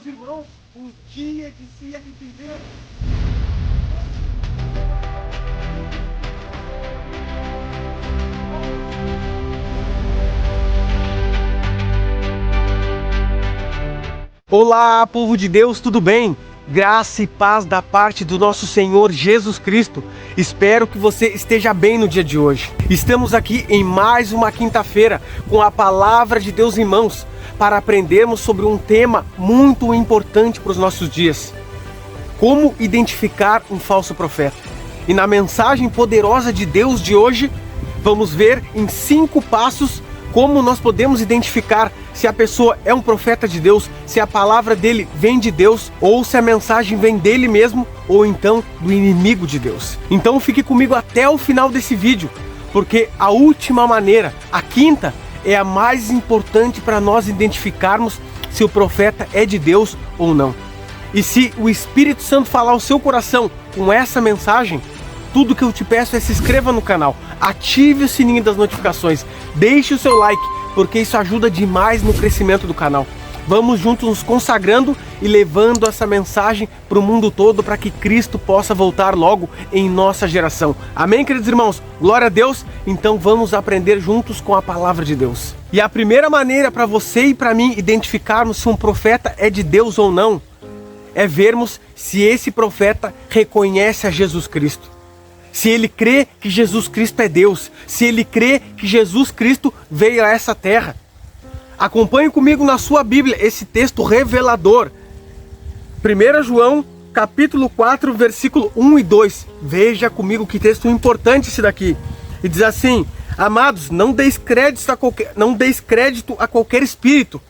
meus irmãos, um dia de se arrepender. Olá, povo de Deus, tudo bem? Graça e paz da parte do nosso Senhor Jesus Cristo. Espero que você esteja bem no dia de hoje. Estamos aqui em mais uma quinta-feira com a palavra de Deus em mãos para aprendermos sobre um tema muito importante para os nossos dias: como identificar um falso profeta. E na mensagem poderosa de Deus de hoje, vamos ver em 5 passos como nós podemos identificar se a pessoa é um profeta de Deus, se a palavra dele vem de Deus, ou se a mensagem vem dele mesmo, ou então do inimigo de Deus. Então fique comigo até o final desse vídeo, porque a última maneira, a quinta, é a mais importante para nós identificarmos se o profeta é de Deus ou não. E se o Espírito Santo falar ao seu coração com essa mensagem, tudo que eu te peço é se inscreva no canal, ative o sininho das notificações, deixe o seu like, porque isso ajuda demais no crescimento do canal. Vamos juntos nos consagrando e levando essa mensagem para o mundo todo para que Cristo possa voltar logo em nossa geração. Amém, queridos irmãos? Glória a Deus! Então vamos aprender juntos com a palavra de Deus. E a primeira maneira para você e para mim identificarmos se um profeta é de Deus ou não, é vermos se esse profeta reconhece a Jesus Cristo. Se ele crê que Jesus Cristo é Deus, se ele crê que Jesus Cristo veio a essa terra. Acompanhe comigo na sua Bíblia esse texto revelador. 1 João, capítulo 4, versículo 1 e 2. Veja comigo que texto importante esse daqui. E diz assim: amados, não deis crédito a qualquer espírito.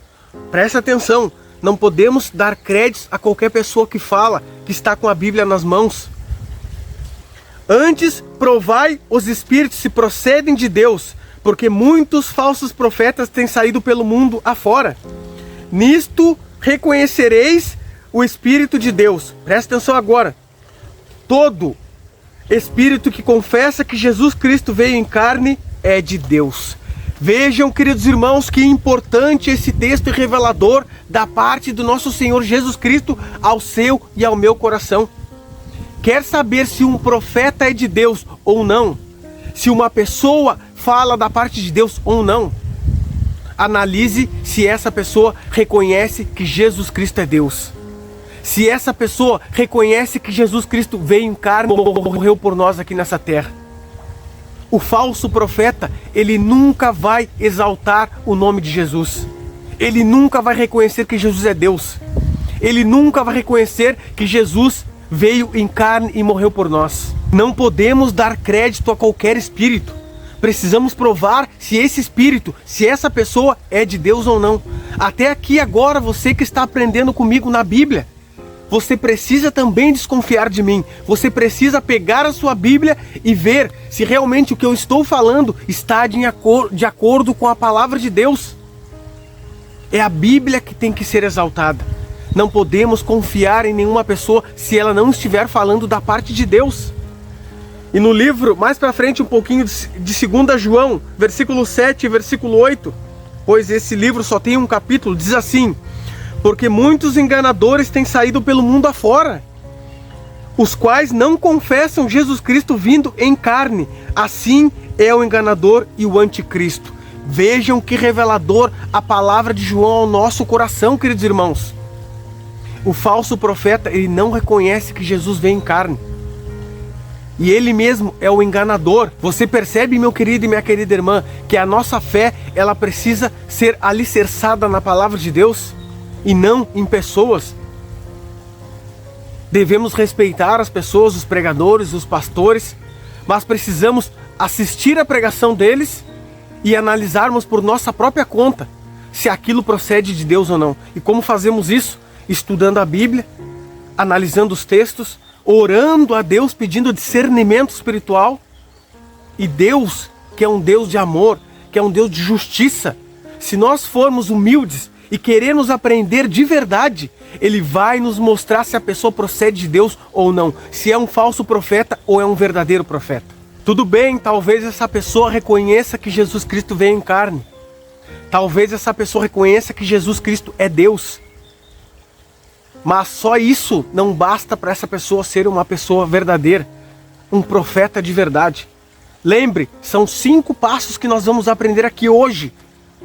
Presta atenção, não podemos dar crédito a qualquer pessoa que fala que está com a Bíblia nas mãos. Antes, provai os espíritos se procedem de Deus, porque muitos falsos profetas têm saído pelo mundo afora. Nisto reconhecereis o Espírito de Deus. Presta atenção agora. Todo espírito que confessa que Jesus Cristo veio em carne é de Deus. Vejam, queridos irmãos, que importante esse texto revelador da parte do nosso Senhor Jesus Cristo ao seu e ao meu coração. Quer saber se um profeta é de Deus ou não? Se uma pessoa fala da parte de Deus ou não? Analise se essa pessoa reconhece que Jesus Cristo é Deus. Se essa pessoa reconhece que Jesus Cristo veio em carne e morreu por nós aqui nessa terra. O falso profeta, ele nunca vai exaltar o nome de Jesus. Ele nunca vai reconhecer que Jesus é Deus. Ele nunca vai reconhecer que Jesus veio em carne e morreu por nós. Não podemos dar crédito a qualquer espírito. Precisamos provar se esse espírito, se essa pessoa é de Deus ou não. Até aqui agora, você que está aprendendo comigo na Bíblia, você precisa também desconfiar de mim. Você precisa pegar a sua Bíblia e ver se realmente o que eu estou falando está de acordo com a palavra de Deus. É a Bíblia que tem que ser exaltada. Não podemos confiar em nenhuma pessoa se ela não estiver falando da parte de Deus. E no livro, mais para frente um pouquinho de 2 João, versículo 7 e versículo 8, pois esse livro só tem um capítulo, diz assim: porque muitos enganadores têm saído pelo mundo afora, os quais não confessam Jesus Cristo vindo em carne. Assim é o enganador e o anticristo. Vejam que revelador a palavra de João ao nosso coração, queridos irmãos. O falso profeta, ele não reconhece que Jesus veio em carne. E ele mesmo é o enganador. Você percebe, meu querido e minha querida irmã, que a nossa fé, ela precisa ser alicerçada na palavra de Deus e não em pessoas. Devemos respeitar as pessoas, os pregadores, os pastores, mas precisamos assistir a pregação deles e analisarmos por nossa própria conta se aquilo procede de Deus ou não. E como fazemos isso? Estudando a Bíblia, analisando os textos, orando a Deus, pedindo discernimento espiritual. E Deus, que é um Deus de amor, que é um Deus de justiça, se nós formos humildes e queremos aprender de verdade, Ele vai nos mostrar se a pessoa procede de Deus ou não, se é um falso profeta ou é um verdadeiro profeta. Tudo bem, talvez essa pessoa reconheça que Jesus Cristo veio em carne. Talvez essa pessoa reconheça que Jesus Cristo é Deus. Mas só isso não basta para essa pessoa ser uma pessoa verdadeira, um profeta de verdade. Lembre, são 5 passos que nós vamos aprender aqui hoje,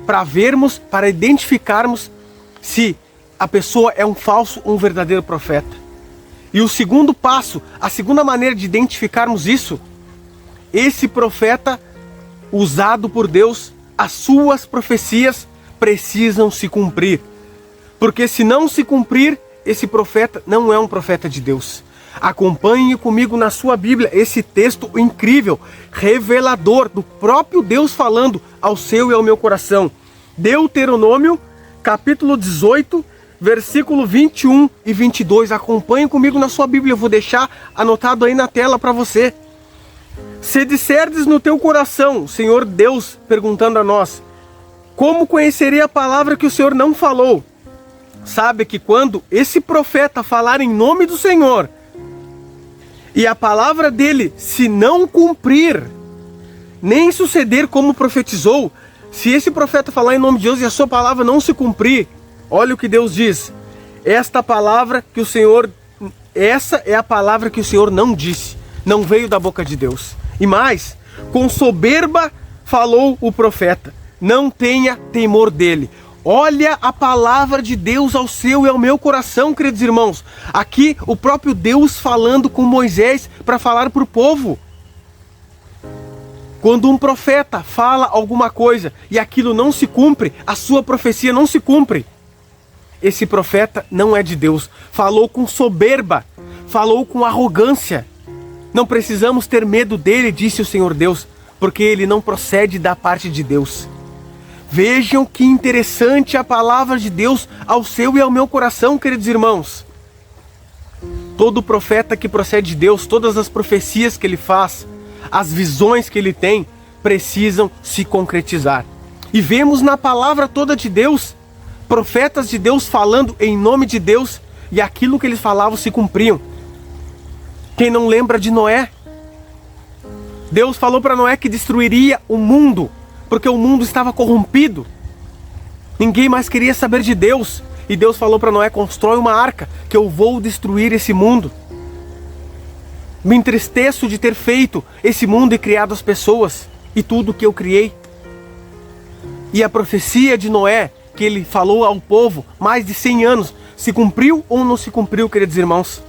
para vermos, para identificarmos se a pessoa é um falso ou um verdadeiro profeta. E o segundo passo, a segunda maneira de identificarmos isso, esse profeta usado por Deus, as suas profecias precisam se cumprir. Porque se não se cumprir, esse profeta não é um profeta de Deus. Acompanhe comigo na sua Bíblia esse texto incrível, revelador do próprio Deus falando ao seu e ao meu coração. Deuteronômio, capítulo 18, versículo 21 e 22. Acompanhe comigo na sua Bíblia, eu vou deixar anotado aí na tela para você. Se disserdes no teu coração, Senhor Deus, perguntando a nós, como conhecerei a palavra que o Senhor não falou? Sabe que quando esse profeta falar em nome do Senhor, e a palavra dele se não cumprir, nem suceder como profetizou, se esse profeta falar em nome de Deus e a sua palavra não se cumprir, olha o que Deus diz. Essa é a palavra que o Senhor não disse, não veio da boca de Deus. E mais, com soberba falou o profeta, não tenha temor dele. Olha a palavra de Deus ao seu e ao meu coração, queridos irmãos. Aqui o próprio Deus falando com Moisés para falar para o povo. Quando um profeta fala alguma coisa e aquilo não se cumpre, a sua profecia não se cumpre, esse profeta não é de Deus. Falou com soberba, falou com arrogância. Não precisamos ter medo dele, disse o Senhor Deus, porque ele não procede da parte de Deus. Vejam que interessante a palavra de Deus ao seu e ao meu coração, queridos irmãos. Todo profeta que procede de Deus, todas as profecias que ele faz, as visões que ele tem, precisam se concretizar. E vemos na palavra toda de Deus, profetas de Deus falando em nome de Deus, e aquilo que eles falavam se cumpriam. Quem não lembra de Noé? Deus falou para Noé que destruiria o mundo, porque o mundo estava corrompido. Ninguém mais queria saber de Deus. E Deus falou para Noé, constrói uma arca, que eu vou destruir esse mundo. Me entristeço de ter feito esse mundo e criado as pessoas, e tudo que eu criei. E a profecia de Noé, que ele falou ao povo, mais de 100 anos, se cumpriu ou não se cumpriu, queridos irmãos?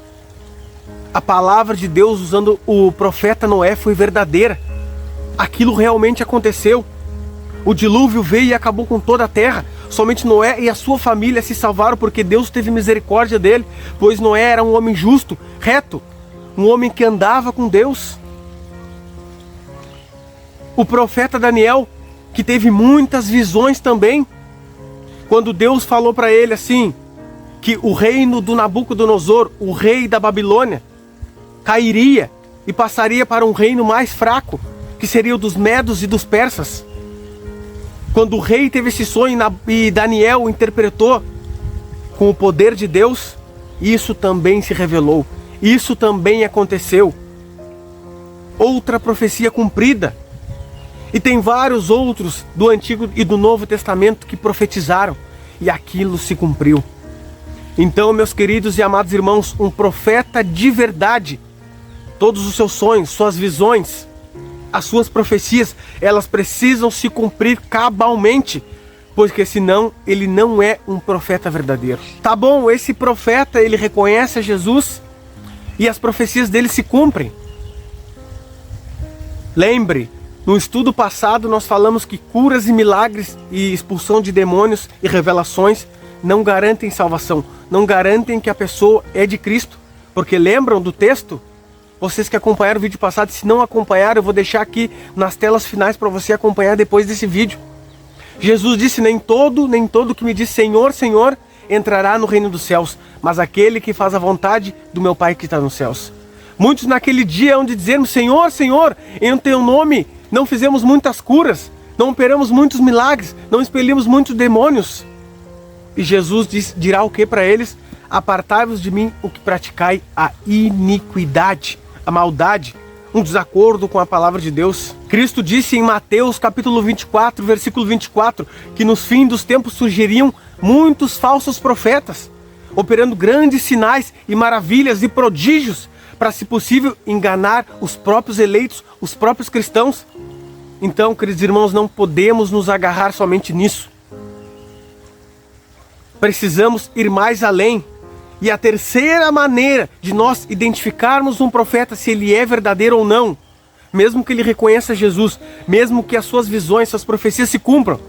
A palavra de Deus usando o profeta Noé foi verdadeira. Aquilo realmente aconteceu. O dilúvio veio e acabou com toda a terra. Somente Noé e a sua família se salvaram porque Deus teve misericórdia dele, pois Noé era um homem justo, reto, um homem que andava com Deus. O profeta Daniel, que teve muitas visões também, quando Deus falou para ele assim, que o reino do Nabucodonosor, o rei da Babilônia, cairia e passaria para um reino mais fraco, que seria o dos medos e dos persas. Quando o rei teve esse sonho e Daniel interpretou com o poder de Deus, isso também se revelou. Isso também aconteceu. Outra profecia cumprida. E tem vários outros do Antigo e do Novo Testamento que profetizaram. E aquilo se cumpriu. Então, meus queridos e amados irmãos, um profeta de verdade, todos os seus sonhos, suas visões, as suas profecias, elas precisam se cumprir cabalmente, porque senão ele não é um profeta verdadeiro. Tá bom, esse profeta, ele reconhece a Jesus e as profecias dele se cumprem. Lembre, no estudo passado nós falamos que curas e milagres e expulsão de demônios e revelações não garantem salvação, não garantem que a pessoa é de Cristo, porque lembram do texto? Vocês que acompanharam o vídeo passado, se não acompanharam, eu vou deixar aqui nas telas finais para você acompanhar depois desse vídeo. Jesus disse, nem todo que me diz Senhor, Senhor, entrará no reino dos céus, mas aquele que faz a vontade do meu Pai que está nos céus. Muitos naquele dia hão de dizer, Senhor, Senhor, em teu nome não fizemos muitas curas, não operamos muitos milagres, não expelimos muitos demônios. E Jesus dirá o que para eles? Apartai-vos de mim, o que praticai a iniquidade, a maldade, um desacordo com a palavra de Deus. Cristo disse em Mateus capítulo 24, versículo 24, que nos fins dos tempos surgiriam muitos falsos profetas. operando grandes sinais e maravilhas e prodígios para, se possível, enganar os próprios eleitos, os próprios cristãos. Então, queridos irmãos, não podemos nos agarrar somente nisso. Precisamos ir mais além. E a terceira maneira de nós identificarmos um profeta, se ele é verdadeiro ou não, mesmo que ele reconheça Jesus, mesmo que as suas visões, suas profecias se cumpram,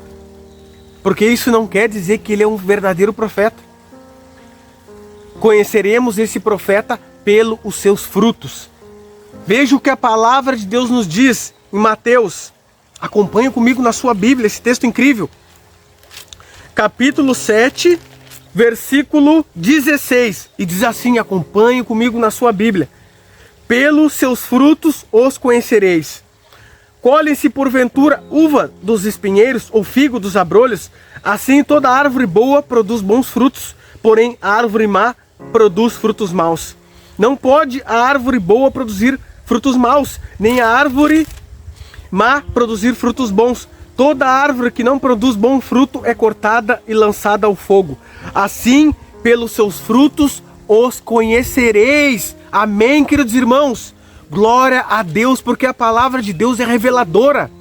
porque isso não quer dizer que ele é um verdadeiro profeta. Conheceremos esse profeta pelos seus frutos. Veja o que a palavra de Deus nos diz em Mateus. Acompanhe comigo na sua Bíblia esse texto incrível. Capítulo 7, versículo 16. E diz assim, acompanhe comigo na sua Bíblia. Pelos seus frutos os conhecereis. Colhem-se porventura uva dos espinheiros ou figo dos abrolhos? Assim toda árvore boa produz bons frutos, porém a árvore má produz frutos maus. Não pode a árvore boa produzir frutos maus, nem a árvore má produzir frutos bons. Toda árvore que não produz bom fruto é cortada e lançada ao fogo. Assim, pelos seus frutos os conhecereis. Amém, queridos irmãos? Glória a Deus, porque a palavra de Deus é reveladora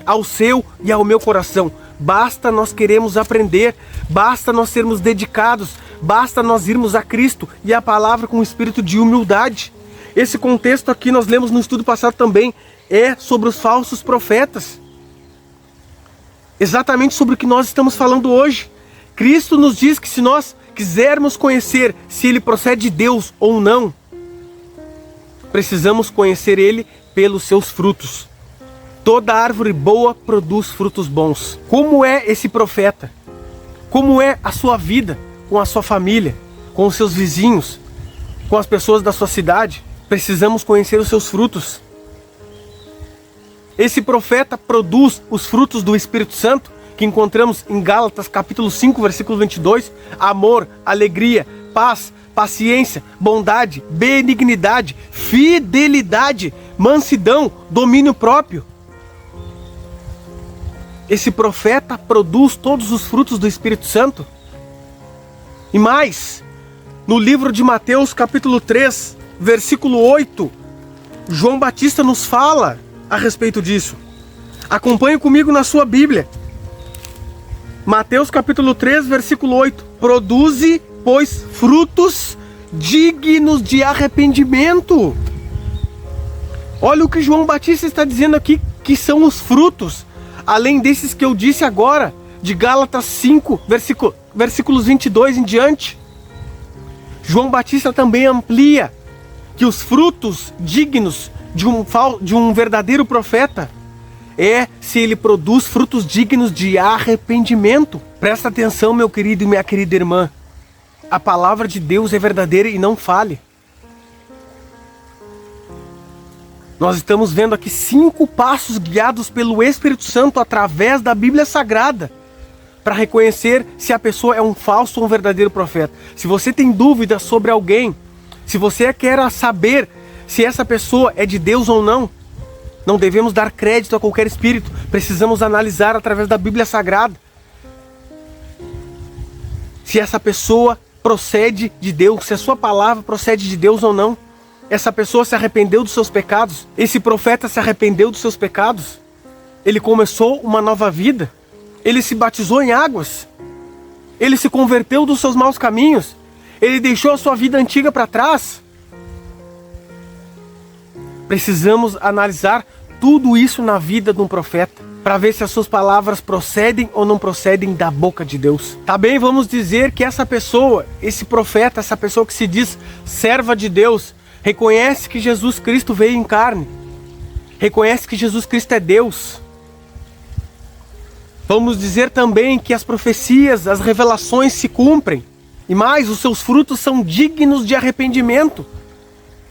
ao seu e ao meu coração. Basta nós queremos aprender, basta nós sermos dedicados, basta nós irmos a Cristo e a palavra com um espírito de humildade. Esse contexto aqui nós lemos no estudo passado também, é sobre os falsos profetas. Exatamente sobre o que nós estamos falando hoje. Cristo nos diz que se nós quisermos conhecer se ele procede de Deus ou não, precisamos conhecer ele pelos seus frutos. Toda árvore boa produz frutos bons. Como é esse profeta? Como é a sua vida com a sua família, com os seus vizinhos, com as pessoas da sua cidade? Precisamos conhecer os seus frutos. Esse profeta produz os frutos do Espírito Santo, que encontramos em Gálatas capítulo 5, versículo 22. Amor, alegria, paz, paciência, bondade, benignidade, fidelidade, mansidão, domínio próprio. Esse profeta produz todos os frutos do Espírito Santo. E mais, no livro de Mateus capítulo 3, versículo 8, João Batista nos fala a respeito disso. Acompanhe comigo na sua Bíblia. Mateus capítulo 3, versículo 8. Produze, pois, frutos dignos de arrependimento. Olha o que João Batista está dizendo aqui, que são os frutos, além desses que eu disse agora, de Gálatas 5, versículos 22 em diante. João Batista também amplia que os frutos dignos de um verdadeiro profeta é se ele produz frutos dignos de arrependimento. Presta atenção, meu querido e minha querida irmã. A palavra de Deus é verdadeira e não falha. Nós estamos vendo aqui 5 passos guiados pelo Espírito Santo através da Bíblia Sagrada para reconhecer se a pessoa é um falso ou um verdadeiro profeta. Se você tem dúvidas sobre alguém, se você quer saber se essa pessoa é de Deus ou não, não devemos dar crédito a qualquer espírito. Precisamos analisar através da Bíblia Sagrada se essa pessoa procede de Deus, se a sua palavra procede de Deus ou não. Essa pessoa se arrependeu dos seus pecados? Esse profeta se arrependeu dos seus pecados? Ele começou uma nova vida? Ele se batizou em águas? Ele se converteu dos seus maus caminhos? Ele deixou a sua vida antiga para trás? Precisamos analisar tudo isso na vida de um profeta, para ver se as suas palavras procedem ou não procedem da boca de Deus. Também vamos dizer que essa pessoa, esse profeta, essa pessoa que se diz serva de Deus, reconhece que Jesus Cristo veio em carne, reconhece que Jesus Cristo é Deus. Vamos dizer também que as profecias, as revelações se cumprem, e mais, os seus frutos são dignos de arrependimento.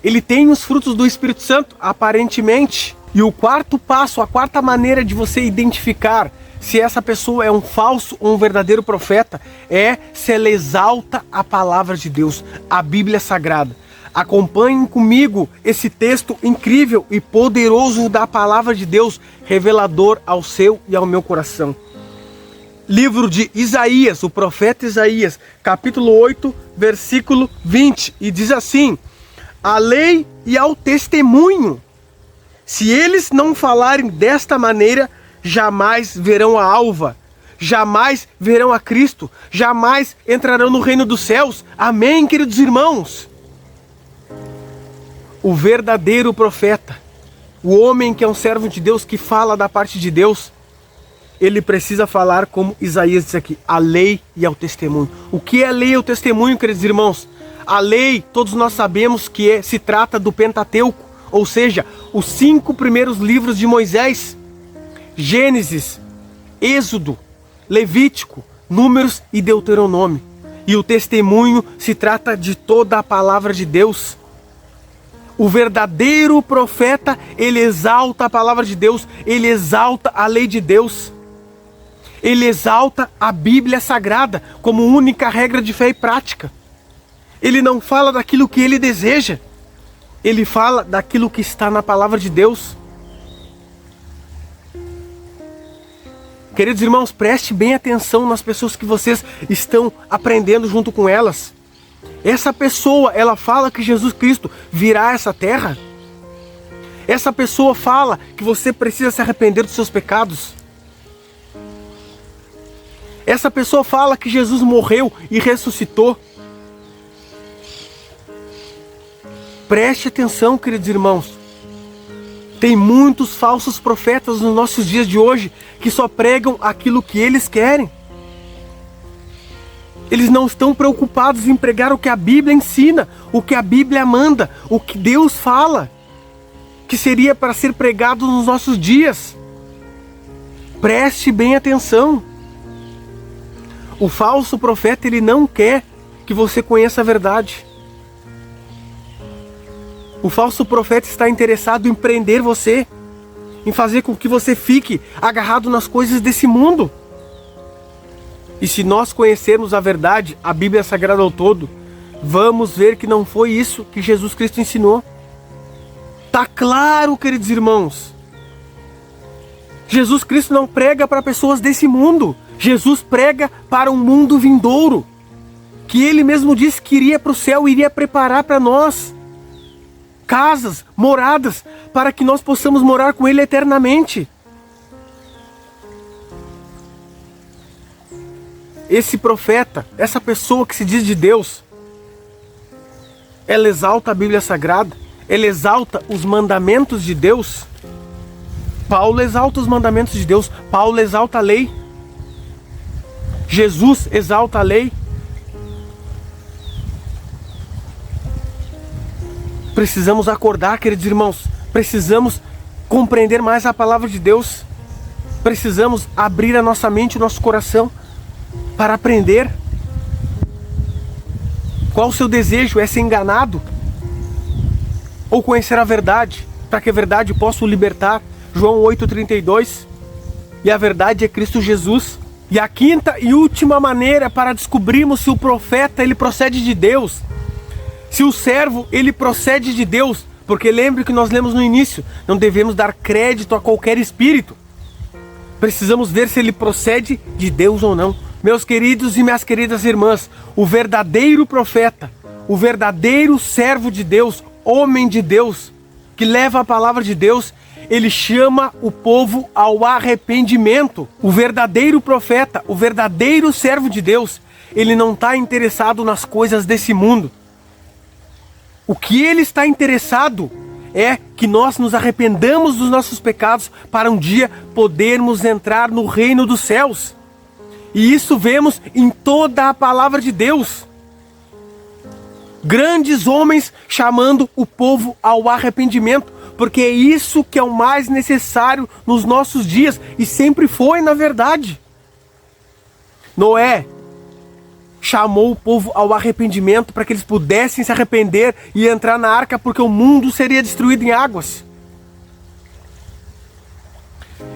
Ele tem os frutos do Espírito Santo, aparentemente. E o quarto passo, a quarta maneira de você identificar se essa pessoa é um falso ou um verdadeiro profeta, é se ela exalta a palavra de Deus, a Bíblia Sagrada. Acompanhem comigo esse texto incrível e poderoso da palavra de Deus, revelador ao seu e ao meu coração. livro de Isaías, o profeta Isaías, capítulo 8, versículo 20, e diz assim: a lei e ao testemunho, se eles não falarem desta maneira, jamais verão a alva, jamais verão a Cristo, jamais entrarão no reino dos céus. Amém, queridos irmãos? O verdadeiro profeta, o homem que é um servo de Deus, que fala da parte de Deus, ele precisa falar como Isaías diz aqui, a lei e ao testemunho. O que é a lei e o testemunho, queridos irmãos? A lei, todos nós sabemos que se trata do Pentateuco, ou seja, os 5 primeiros livros de Moisés: Gênesis, Êxodo, Levítico, Números e Deuteronômio. E o testemunho se trata de toda a palavra de Deus. O verdadeiro profeta, ele exalta a palavra de Deus, ele exalta a lei de Deus. Ele exalta a Bíblia Sagrada como única regra de fé e prática. Ele não fala daquilo que ele deseja, ele fala daquilo que está na palavra de Deus. Queridos irmãos, preste bem atenção nas pessoas que vocês estão aprendendo junto com elas. Essa pessoa, ela fala que Jesus Cristo virá a essa terra. Essa pessoa fala que você precisa se arrepender dos seus pecados. Essa pessoa fala que Jesus morreu e ressuscitou. Preste atenção, queridos irmãos. Tem muitos falsos profetas nos nossos dias de hoje que só pregam aquilo que eles querem. Eles não estão preocupados em pregar o que a Bíblia ensina, o que a Bíblia manda, o que Deus fala, que seria para ser pregado nos nossos dias. Preste bem atenção. O falso profeta, ele não quer que você conheça a verdade. O falso profeta está interessado em prender você, em fazer com que você fique agarrado nas coisas desse mundo. E se nós conhecermos a verdade, a Bíblia Sagrada ao todo, vamos ver que não foi isso que Jesus Cristo ensinou. Tá claro, queridos irmãos. Jesus Cristo não prega para pessoas desse mundo. Jesus prega para um mundo vindouro, que Ele mesmo disse que iria para o céu e iria preparar para nós casas, moradas, para que nós possamos morar com Ele eternamente. Esse profeta, essa pessoa que se diz de Deus, ela exalta a Bíblia Sagrada, ela exalta os mandamentos de Deus. Paulo exalta os mandamentos de Deus, Paulo exalta a lei. Jesus exalta a lei. Precisamos acordar, queridos irmãos. Precisamos compreender mais a palavra de Deus. Precisamos abrir a nossa mente e o nosso coração para aprender. Qual o seu desejo? É ser enganado? Ou conhecer a verdade, para que a verdade possa o libertar? João 8,32. E a verdade é Cristo Jesus. E a quinta e última maneira para descobrirmos se o profeta ele procede de Deus, se o servo ele procede de Deus, porque lembre que nós lemos no início, não devemos dar crédito a qualquer espírito. Precisamos ver se ele procede de Deus ou não. Meus queridos e minhas queridas irmãs, o verdadeiro profeta, o verdadeiro servo de Deus, homem de Deus, que leva a palavra de Deus, ele chama o povo ao arrependimento. O verdadeiro profeta, o verdadeiro servo de Deus, ele não está interessado nas coisas desse mundo. O que ele está interessado é que nós nos arrependamos dos nossos pecados para um dia podermos entrar no reino dos céus. E isso vemos em toda a palavra de Deus. Grandes homens chamando o povo ao arrependimento, porque é isso que é o mais necessário nos nossos dias, e sempre foi, na verdade. Noé chamou o povo ao arrependimento para que eles pudessem se arrepender e entrar na arca, porque o mundo seria destruído em águas.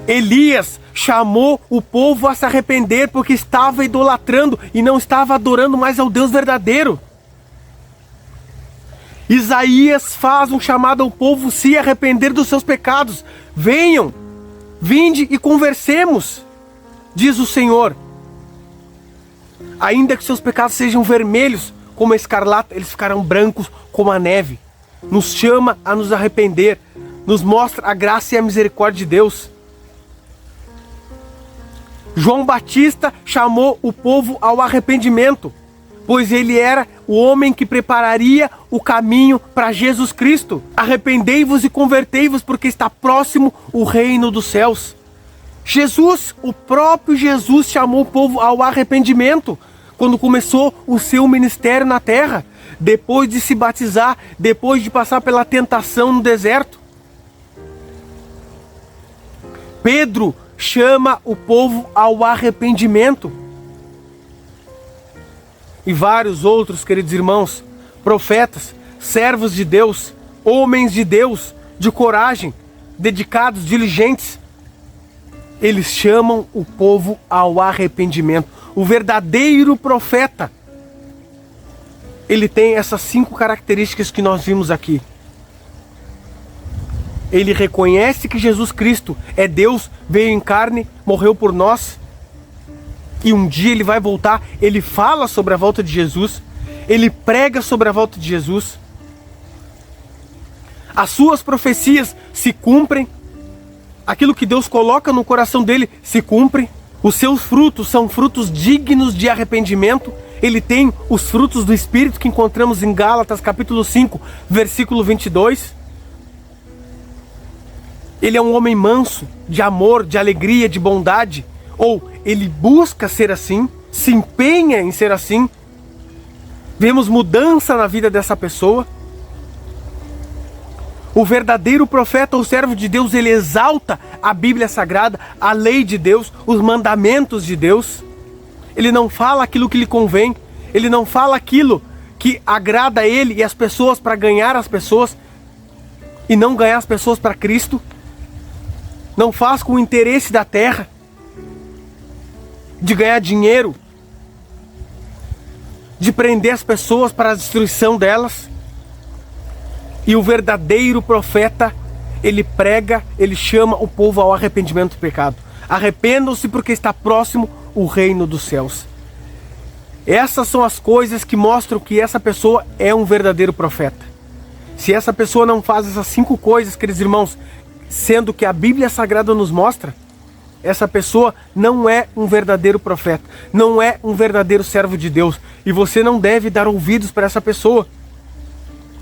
Elias chamou o povo a se arrepender porque estava idolatrando e não estava adorando mais ao Deus verdadeiro. Isaías faz um chamado ao povo se arrepender dos seus pecados. Venham, vinde e conversemos, diz o Senhor. Ainda que seus pecados sejam vermelhos como a escarlata, eles ficarão brancos como a neve. Nos chama a nos arrepender, nos mostra a graça e a misericórdia de Deus. João Batista chamou o povo ao arrependimento, pois ele era o homem que prepararia o caminho para Jesus Cristo. Arrependei-vos e convertei-vos, porque está próximo o reino dos céus. Jesus, o próprio Jesus, chamou o povo ao arrependimento quando começou o seu ministério na terra, depois de se batizar, depois de passar pela tentação no deserto. Pedro chama o povo ao arrependimento. E vários outros, queridos irmãos, profetas, servos de Deus, homens de Deus, de coragem, dedicados, diligentes, eles chamam o povo ao arrependimento. O verdadeiro profeta, ele tem essas 5 características que nós vimos aqui. Ele reconhece que Jesus Cristo é Deus, veio em carne, morreu por nós, e um dia ele vai voltar. Ele fala sobre a volta de Jesus, ele prega sobre a volta de Jesus. As suas profecias se cumprem, aquilo que Deus coloca no coração dele se cumpre. Os seus frutos são frutos dignos de arrependimento. Ele tem os frutos do Espírito que encontramos em Gálatas capítulo 5, versículo 22. Ele é um homem manso, de amor, de alegria, de bondade. Ou ele busca ser assim, se empenha em ser assim. Vemos mudança na vida dessa pessoa. O verdadeiro profeta ou servo de Deus, ele exalta a Bíblia Sagrada, a lei de Deus, os mandamentos de Deus. Ele não fala aquilo que lhe convém, ele não fala aquilo que agrada a ele e as pessoas para ganhar as pessoas e não ganhar as pessoas para Cristo. Não faz com o interesse da terra, de ganhar dinheiro, de prender as pessoas para a destruição delas. E o verdadeiro profeta, ele prega, ele chama o povo ao arrependimento do pecado. Arrependam-se porque está próximo o reino dos céus. Essas são as coisas que mostram que essa pessoa é um verdadeiro profeta. Se essa pessoa não faz essas 5 coisas, queridos irmãos, sendo que a Bíblia Sagrada nos mostra, essa pessoa não é um verdadeiro profeta, não é um verdadeiro servo de Deus. E você não deve dar ouvidos para essa pessoa.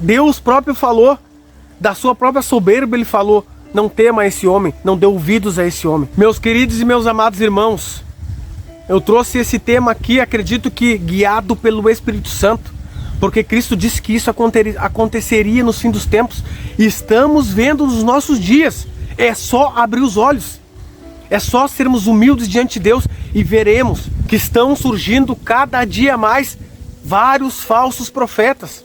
Deus próprio falou, da sua própria soberba ele falou, não tema esse homem, não dê ouvidos a esse homem. Meus queridos e meus amados irmãos, eu trouxe esse tema aqui, acredito que guiado pelo Espírito Santo, porque Cristo disse que isso aconteceria no fim dos tempos, e estamos vendo nos nossos dias. É só abrir os olhos, é só sermos humildes diante de Deus e veremos que estão surgindo cada dia mais vários falsos profetas,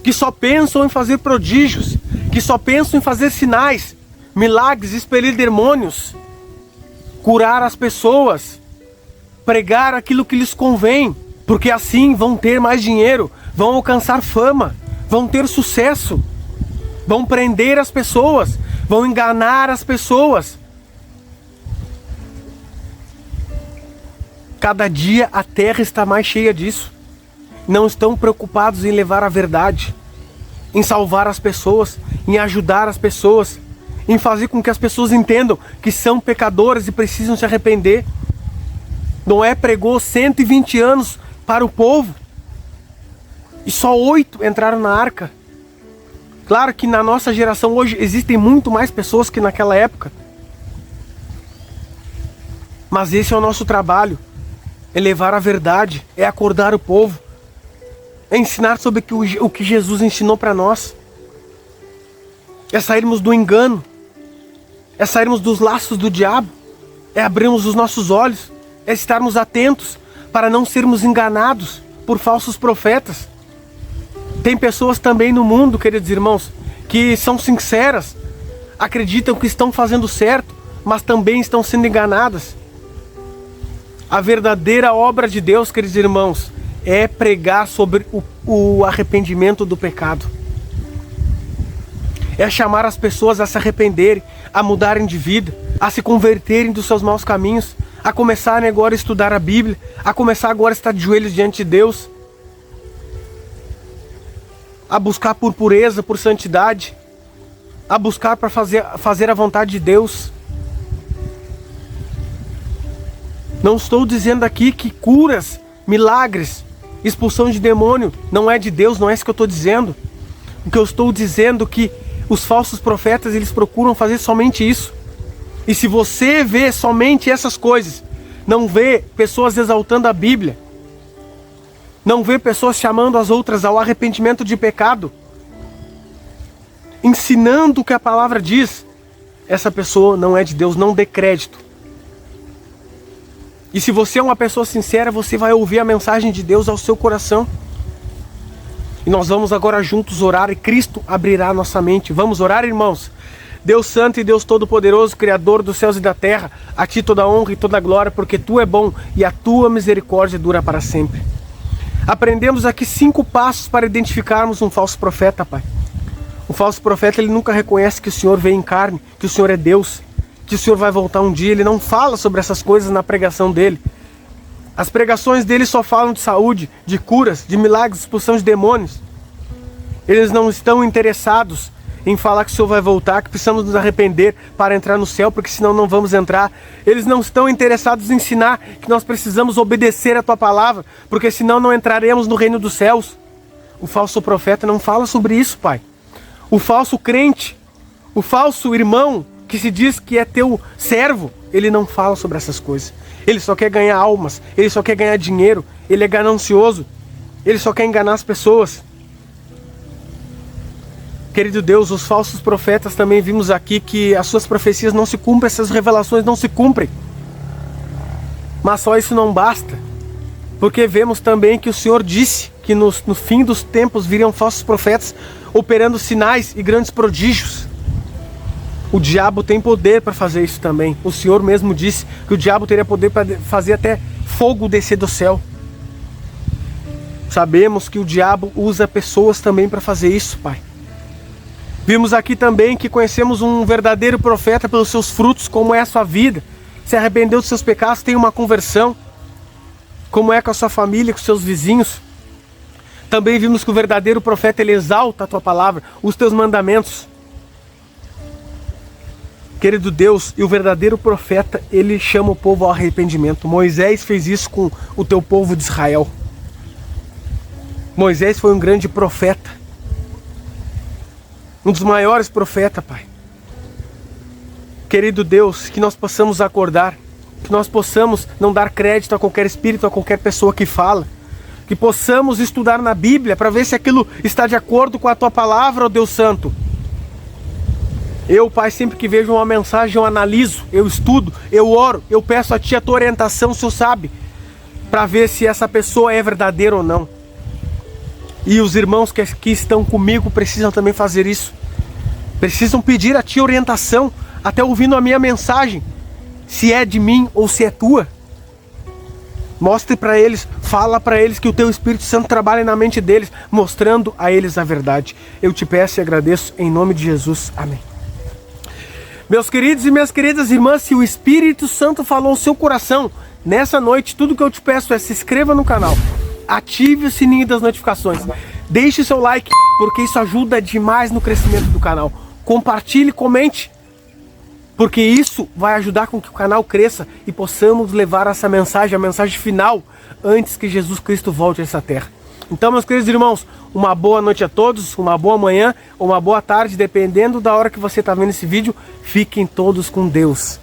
que só pensam em fazer prodígios, que só pensam em fazer sinais, milagres, expelir demônios, curar as pessoas, pregar aquilo que lhes convém, porque assim vão ter mais dinheiro, vão alcançar fama, vão ter sucesso, vão prender as pessoas, vão enganar as pessoas. Cada dia a terra está mais cheia disso. Não estão preocupados em levar a verdade, em salvar as pessoas, em ajudar as pessoas, em fazer com que as pessoas entendam que são pecadoras e precisam se arrepender. Noé pregou 120 anos para o povo e só 8 entraram na arca. Claro que na nossa geração hoje existem muito mais pessoas que naquela época, mas esse é o nosso trabalho, é levar a verdade, é acordar o povo, é ensinar sobre o que Jesus ensinou para nós, é sairmos do engano, é sairmos dos laços do diabo, é abrirmos os nossos olhos, é estarmos atentos para não sermos enganados por falsos profetas. Tem pessoas também no mundo, queridos irmãos, que são sinceras, acreditam que estão fazendo certo, mas também estão sendo enganadas. A verdadeira obra de Deus, queridos irmãos, é pregar sobre o arrependimento do pecado. É chamar as pessoas a se arrependerem, a mudarem de vida, a se converterem dos seus maus caminhos, a começarem agora a estudar a Bíblia, a começar agora a estar de joelhos diante de Deus, a buscar por pureza, por santidade, a buscar para fazer a vontade de Deus. Não estou dizendo aqui que curas, milagres, expulsão de demônio não é de Deus, não é isso que eu estou dizendo. O que eu estou dizendo é que os falsos profetas, eles procuram fazer somente isso. E se você vê somente essas coisas, não vê pessoas exaltando a Bíblia, não vê pessoas chamando as outras ao arrependimento de pecado, ensinando o que a palavra diz, essa pessoa não é de Deus, não dê crédito. E se você é uma pessoa sincera, você vai ouvir a mensagem de Deus ao seu coração. E nós vamos agora juntos orar e Cristo abrirá a nossa mente. Vamos orar, irmãos? Deus Santo e Deus Todo-Poderoso, Criador dos céus e da terra, a Ti toda a honra e toda a glória, porque Tu é bom e a Tua misericórdia dura para sempre. Aprendemos aqui 5 passos para identificarmos um falso profeta, Pai. O falso profeta, ele nunca reconhece que o Senhor veio em carne, que o Senhor é Deus, que o Senhor vai voltar um dia. Ele não fala sobre essas coisas na pregação dele. As pregações dele só falam de saúde, de curas, de milagres, expulsão de demônios. Eles não estão interessados em falar que o Senhor vai voltar, que precisamos nos arrepender para entrar no céu, porque senão não vamos entrar. Eles não estão interessados em ensinar que nós precisamos obedecer a Tua palavra, porque senão não entraremos no reino dos céus. O falso profeta não fala sobre isso, Pai. O falso crente, o falso irmão que se diz que é Teu servo, ele não fala sobre essas coisas. Ele só quer ganhar almas, ele só quer ganhar dinheiro, ele é ganancioso, ele só quer enganar as pessoas. Querido Deus, os falsos profetas também vimos aqui que as suas profecias não se cumprem, essas revelações não se cumprem. Mas só isso não basta, porque vemos também que o Senhor disse que no fim dos tempos viriam falsos profetas operando sinais e grandes prodígios. O diabo tem poder para fazer isso também. O Senhor mesmo disse que o diabo teria poder para fazer até fogo descer do céu. Sabemos que o diabo usa pessoas também para fazer isso, Pai. Vimos aqui também que conhecemos um verdadeiro profeta pelos seus frutos, como é a sua vida. Se arrependeu dos seus pecados, tem uma conversão. Como é com a sua família, com os seus vizinhos. Também vimos que o verdadeiro profeta, ele exalta a Tua palavra, os Teus mandamentos. Querido Deus, e o verdadeiro profeta, ele chama o povo ao arrependimento. Moisés fez isso com o Teu povo de Israel. Moisés foi um grande profeta. Um dos maiores profetas, Pai. Querido Deus, que nós possamos acordar, que nós possamos não dar crédito a qualquer espírito, a qualquer pessoa que fala, que possamos estudar na Bíblia para ver se aquilo está de acordo com a Tua palavra, ó Deus Santo. Eu, Pai, sempre que vejo uma mensagem, eu analiso, eu estudo, eu oro, eu peço a Ti a Tua orientação, o Senhor sabe, para ver se essa pessoa é verdadeira ou não. E os irmãos que aqui estão comigo precisam também fazer isso. Precisam pedir a Ti orientação, até ouvindo a minha mensagem, se é de mim ou se é Tua. Mostre para eles, fala para eles que o Teu Espírito Santo trabalha na mente deles, mostrando a eles a verdade. Eu Te peço e agradeço em nome de Jesus. Amém. Meus queridos e minhas queridas irmãs, se o Espírito Santo falou ao seu coração, nessa noite, tudo que eu te peço é se inscreva no canal. Ative o sininho das notificações. Deixe seu like, porque isso ajuda demais no crescimento do canal. Compartilhe, comente, porque isso vai ajudar com que o canal cresça e possamos levar essa mensagem, a mensagem final, antes que Jesus Cristo volte a essa terra. Então, meus queridos irmãos, uma boa noite a todos, uma boa manhã ou uma boa tarde, dependendo da hora que você está vendo esse vídeo. Fiquem todos com Deus.